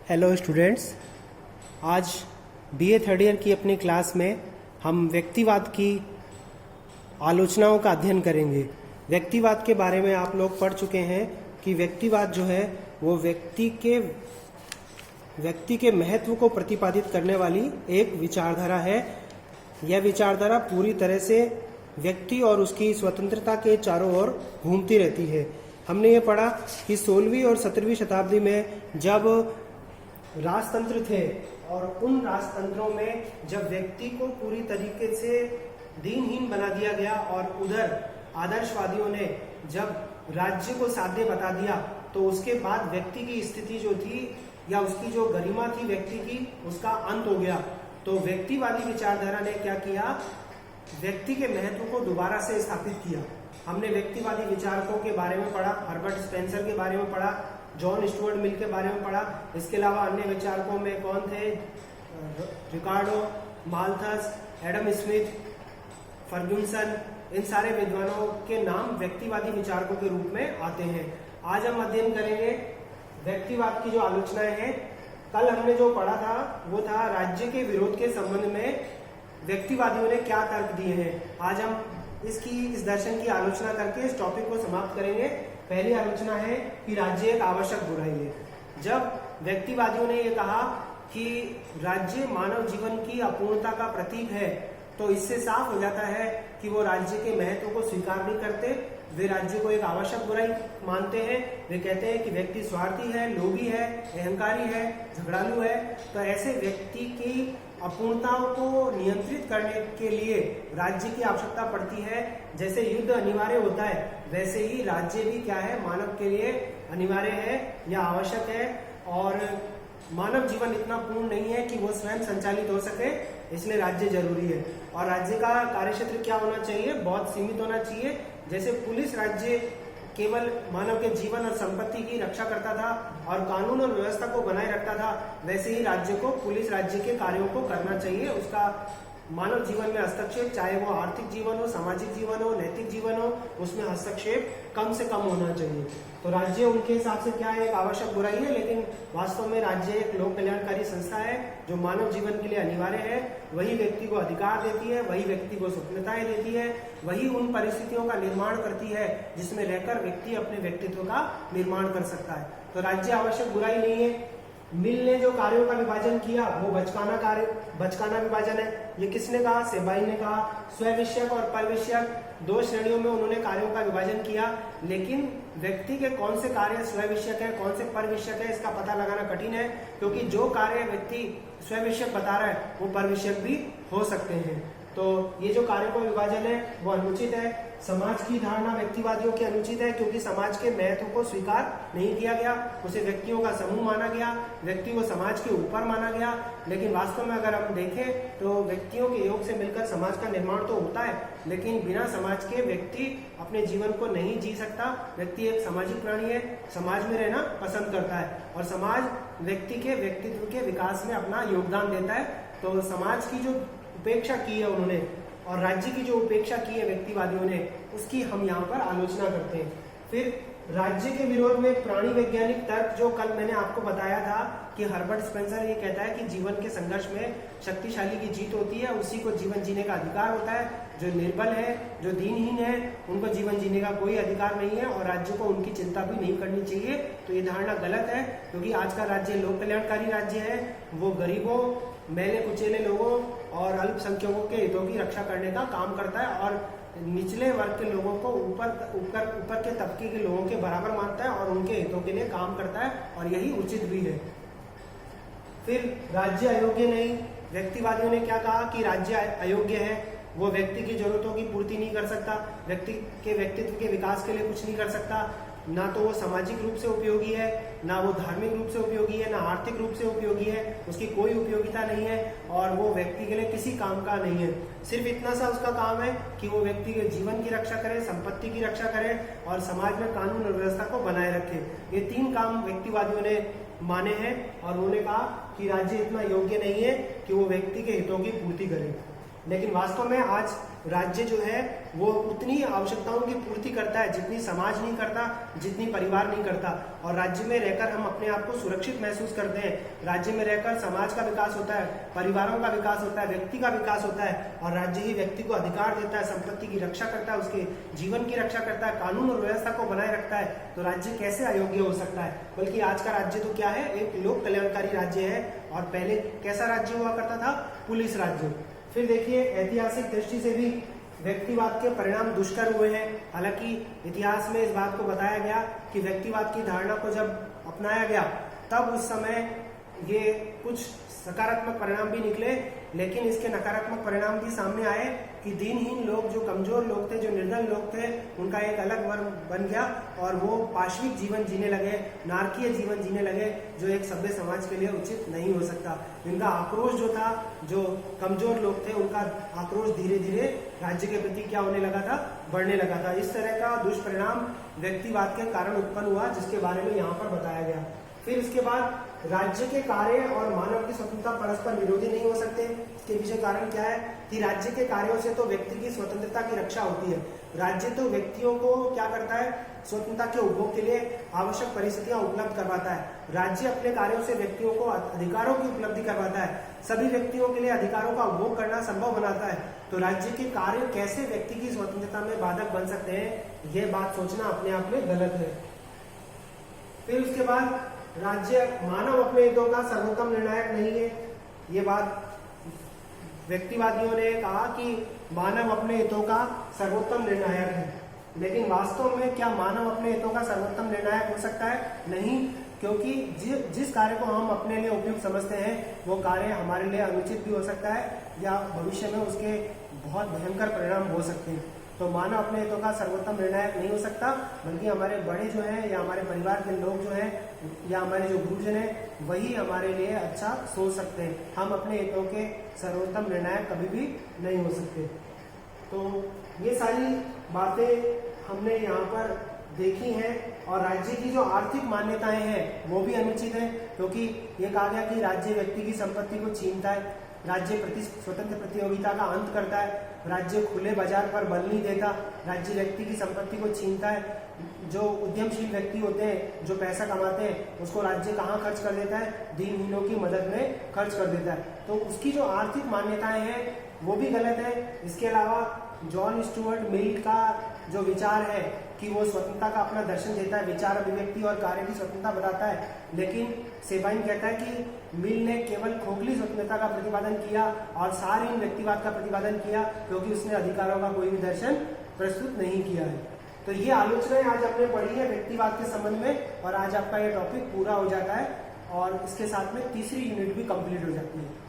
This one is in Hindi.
हेलो स्टूडेंट्स, आज बीए थर्ड ईयर की अपनी क्लास में हम व्यक्तिवाद की आलोचनाओं का अध्ययन करेंगे। व्यक्तिवाद के बारे में आप लोग पढ़ चुके हैं कि व्यक्तिवाद जो है वो व्यक्ति के महत्व को प्रतिपादित करने वाली एक विचारधारा है। यह विचारधारा पूरी तरह से व्यक्ति और उसकी स्वतंत्रता के चारों ओर घूमती रहती है। हमने ये पढ़ा कि 16वीं और 17वीं शताब्दी में जब राजतंत्र थे और उन राजतंत्रों में जब व्यक्ति को पूरी तरीके से दीनहीन बना दिया गया और उधर आदर्शवादियों ने जब राज्य को साध्य बता दिया, तो उसके बाद व्यक्ति की स्थिति जो थी या उसकी जो गरिमा थी व्यक्ति की, उसका अंत हो गया। तो व्यक्तिवादी विचारधारा ने क्या किया, व्यक्ति के महत्व को दोबारा से स्थापित किया। हमने व्यक्तिवादी विचारकों के बारे में पढ़ा, हर्बर्ट स्पेंसर के बारे में पढ़ा, जॉन स्टुअर्ट मिल के बारे में पढ़ा। इसके अलावा अन्य विचारकों में कौन थे, रिकार्डो, माल्थस, एडम स्मिथ, फर्ग्यूसन, इन सारे विद्वानों के नाम व्यक्तिवादी विचारकों के रूप में आते हैं। आज हम अध्ययन करेंगे व्यक्तिवाद की जो आलोचनाएं हैं। कल हमने जो पढ़ा था वो था राज्य के विरोध के संबंध में व्यक्तिवादियों ने क्या तर्क दिए हैं। आज हम इस दर्शन की आलोचना करके इस टॉपिक को समाप्त करेंगे। पहली आलोचना है कि राज्य एक आवश्यक बुराई है। जब व्यक्तिवादियों ने यह कहा कि राज्य मानव जीवन की अपूर्णता का प्रतीक है, तो इससे साफ हो जाता है कि वो राज्य के महत्व को स्वीकार नहीं करते। वे राज्य को एक आवश्यक बुराई मानते हैं। वे कहते हैं कि व्यक्ति स्वार्थी है, लोभी है, अहंकारी है, झगड़ालू है। तो ऐसे व्यक्ति की अपूर्णताओं को नियंत्रित करने के लिए राज्य की आवश्यकता पड़ती है। जैसे युद्ध अनिवार्य होता है, वैसे ही राज्य भी क्या है, मानव के लिए अनिवार्य है या आवश्यक है। और मानव जीवन इतना पूर्ण नहीं है कि वो स्वयं संचालित हो सके, इसलिए राज्य जरूरी है। और राज्य का कार्यक्षेत्र क्या होना चाहिए, बहुत सीमित होना चाहिए। जैसे पुलिस राज्य केवल मानव के जीवन और संपत्ति की रक्षा करता था और कानून और व्यवस्था को बनाए रखता था, वैसे ही राज्य को पुलिस राज्य के कार्यों को करना चाहिए। उसका मानव जीवन में हस्तक्षेप, चाहे वो आर्थिक जीवन हो, सामाजिक जीवन हो, नैतिक जीवन हो, उसमें हस्तक्षेप कम से कम होना चाहिए। तो राज्य उनके हिसाब से क्या है, एक आवश्यक बुराई है, लेकिन वास्तव में राज्य एक लोक कल्याणकारी संस्था है जो मानव जीवन के लिए अनिवार्य है। वही व्यक्ति को अधिकार देती है, वही व्यक्ति को स्वतंत्रताएं देती है, वही उन परिस्थितियों का निर्माण करती है जिसमें रहकर व्यक्ति अपने व्यक्तित्व का निर्माण कर सकता है। तो राज्य आवश्यक बुराई नहीं है। मिल ने जो कार्यों का विभाजन किया वो बचकाना विभाजन है। ये किसने कहा, सेबाई ने कहा। स्वविषयक और परविषयक दो श्रेणियों में उन्होंने कार्यों का विभाजन किया, लेकिन व्यक्ति के कौन से कार्य स्वविषयक है, कौन से परविषयक है, इसका पता लगाना कठिन है, क्योंकि जो कार्य व्यक्ति स्वविषयक बता रहा है वो परविषयक भी हो सकते हैं। तो ये जो कार्यों का विभाजन है वो अनुचित है। समाज की धारणा व्यक्तिवादियों की अनुचित है, क्योंकि समाज के महत्व को स्वीकार नहीं किया गया। उसे व्यक्तियों का समूह माना गया, व्यक्ति को समाज के ऊपर माना गया। लेकिन वास्तव में अगर हम देखें तो व्यक्तियों के योग से मिलकर समाज का निर्माण तो होता है, लेकिन बिना समाज के व्यक्ति अपने जीवन को नहीं जी सकता। व्यक्ति एक सामाजिक प्राणी है, समाज में रहना पसंद करता है और समाज व्यक्ति के व्यक्तित्व के विकास में अपना योगदान देता है। तो समाज की जो उपेक्षा की है उन्होंने और राज्य की जो उपेक्षा की है व्यक्तिवादियों ने, उसकी हम यहाँ पर आलोचना करते हैं। फिर राज्य के विरोध में प्राणी वैज्ञानिक तर्क, जो कल मैंने आपको बताया था कि हर्बर्ट स्पेंसर ये कहता है कि जीवन के संघर्ष में शक्तिशाली की जीत होती है, उसी को जीवन जीने का अधिकार होता है। जो निर्बल है, जो दीनहीन है, उनको जीवन जीने का कोई अधिकार नहीं है और राज्य को उनकी चिंता भी नहीं करनी चाहिए। तो ये धारणा गलत है, क्योंकि आज का राज्य लोक कल्याणकारी राज्य है। वो गरीबों, मैले कुचेले लोगों और अल्पसंख्यकों के हितों की रक्षा करने का काम करता है और निचले वर्ग के लोगों को ऊपर के तबके के लोगों के बराबर मानता है और उनके हितों के लिए काम करता है, और यही उचित भी है। फिर राज्य अयोग्य नहीं। व्यक्तिवादियों ने क्या कहा कि राज्य अयोग्य है, वो व्यक्ति की जरूरतों की पूर्ति नहीं कर सकता, व्यक्ति के व्यक्तित्व के विकास के लिए कुछ नहीं कर सकता। ना तो वो सामाजिक रूप से उपयोगी है, ना वो धार्मिक रूप से उपयोगी है, ना आर्थिक रूप से उपयोगी है, उसकी कोई उपयोगिता नहीं है और वो व्यक्ति के लिए किसी काम का नहीं है। सिर्फ इतना सा उसका काम है कि वो व्यक्ति के जीवन की रक्षा करे, संपत्ति की रक्षा करे और समाज में कानून और व्यवस्था को बनाए रखे। ये तीन काम व्यक्तिवादियों ने माने हैं और उन्होंने कहा कि राज्य इतना योग्य नहीं है कि वो व्यक्ति के हितों की पूर्ति करे। लेकिन वास्तव में आज राज्य जो है वो उतनी आवश्यकताओं की पूर्ति करता है जितनी समाज नहीं करता, जितनी परिवार नहीं करता। और राज्य में रहकर हम अपने आप को सुरक्षित महसूस करते हैं। राज्य में रहकर समाज का विकास होता है, परिवारों का विकास होता है, व्यक्ति का विकास होता है। और राज्य ही व्यक्ति को अधिकार देता है, संपत्ति की रक्षा करता है, उसके जीवन की रक्षा करता है, कानून और व्यवस्था को बनाए रखता है। तो राज्य कैसे अयोग्य हो सकता है? बल्कि आज का राज्य तो क्या है, एक लोक कल्याणकारी राज्य है। और पहले कैसा राज्य हुआ करता था? पुलिस राज्य। फिर देखिए, ऐतिहासिक दृष्टि से भी व्यक्तिवाद के परिणाम दुष्कर हुए हैं। हालांकि इतिहास में इस बात को बताया गया कि व्यक्तिवाद की धारणा को जब अपनाया गया तब उस समय ये कुछ सकारात्मक परिणाम भी निकले, लेकिन इसके नकारात्मक परिणाम भी सामने आए कि दीनहीन लोग, जो कमजोर लोग थे, जो निर्धन लोग थे, उनका एक अलग वर्ग बन गया और वो पाशविक जीवन जीने लगे, नारकीय जीवन जीने लगे, जो एक सभ्य समाज के लिए उचित नहीं हो सकता। इनका आक्रोश जो था, जो कमजोर लोग थे, उनका आक्रोश धीरे धीरे राज्य के प्रति क्या होने लगा था? बढ़ने लगा था। इस तरह का दुष्परिणाम व्यक्तिवाद के कारण उत्पन्न हुआ, जिसके बारे में यहाँ पर बताया गया। फिर इसके बाद राज्य के कार्य और मानव की स्वतंत्रता परस्पर विरोधी नहीं हो सकते। इसके पीछे कारण क्या है कि राज्य के कार्यों से तो व्यक्ति की स्वतंत्रता की रक्षा होती है। राज्य तो व्यक्तियों को क्या करता है? स्वतंत्रता के उपभोग के लिए आवश्यक परिस्थितियां उपलब्ध करवाता है। राज्य अपने कार्यों से व्यक्तियों को अधिकारों की उपलब्धि करवाता है, सभी व्यक्तियों के लिए अधिकारों का उपभोग करना संभव बनाता है। तो राज्य के कार्य कैसे व्यक्ति की स्वतंत्रता में बाधक बन सकते हैं, ये बात सोचना अपने आप में गलत है। फिर उसके बाद राज्य मानव अपने हितों का सर्वोत्तम निर्णायक नहीं है। ये बात व्यक्तिवादियों ने कहा कि मानव अपने हितों का सर्वोत्तम निर्णायक है, लेकिन वास्तव में क्या मानव अपने हितों का सर्वोत्तम निर्णायक हो सकता है? नहीं, क्योंकि जिस कार्य को हम अपने लिए उपयुक्त समझते हैं वो कार्य हमारे लिए अनुचित भी हो सकता है या भविष्य में उसके बहुत भयंकर परिणाम हो सकते हैं। तो मानव अपने हितों का सर्वोत्तम निर्णायक नहीं हो सकता, बल्कि हमारे बड़े जो हैं या हमारे परिवार के लोग जो हैं या हमारे जो गुरुजन हैं, वही हमारे लिए अच्छा सोच सकते हैं। हम अपने हितों के सर्वोत्तम निर्णायक कभी भी नहीं हो सकते। तो ये सारी बातें हमने यहाँ पर देखी हैं। और राज्य की जो आर्थिक मान्यताएं हैं वो भी अनुचित है, क्योंकि ये कहा गया कि राज्य व्यक्ति की संपत्ति को छीनता है, राज्य स्वतंत्र प्रतियोगिता का अंत करता है, राज्य खुले बाजार पर बल नहीं देता, राज्य व्यक्ति की संपत्ति को छीनता है। जो उद्यमशील व्यक्ति होते हैं, जो पैसा कमाते हैं, उसको राज्य कहाँ खर्च कर देता है? दीनहीनों की मदद में खर्च कर देता है। तो उसकी जो आर्थिक मान्यताएं हैं वो भी गलत है। इसके अलावा जॉन स्टुअर्ट मिल का जो विचार है कि वो स्वतंत्रता का अपना दर्शन देता है, विचार अभिव्यक्ति और कार्य की स्वतंत्रता बताता है, लेकिन सेबाइन कहता है कि मिल ने केवल खोखली स्वतंत्रता का प्रतिपादन किया और सारहीन व्यक्तिवाद का प्रतिपादन किया, क्योंकि उसने अधिकारों का कोई भी दर्शन प्रस्तुत नहीं किया है। तो ये आलोचनाएं आज हमने पढ़ी है व्यक्तिवाद के संबंध में, और आज आपका ये टॉपिक पूरा हो जाता है और इसके साथ में तीसरी यूनिट भी कंप्लीट हो जाती है।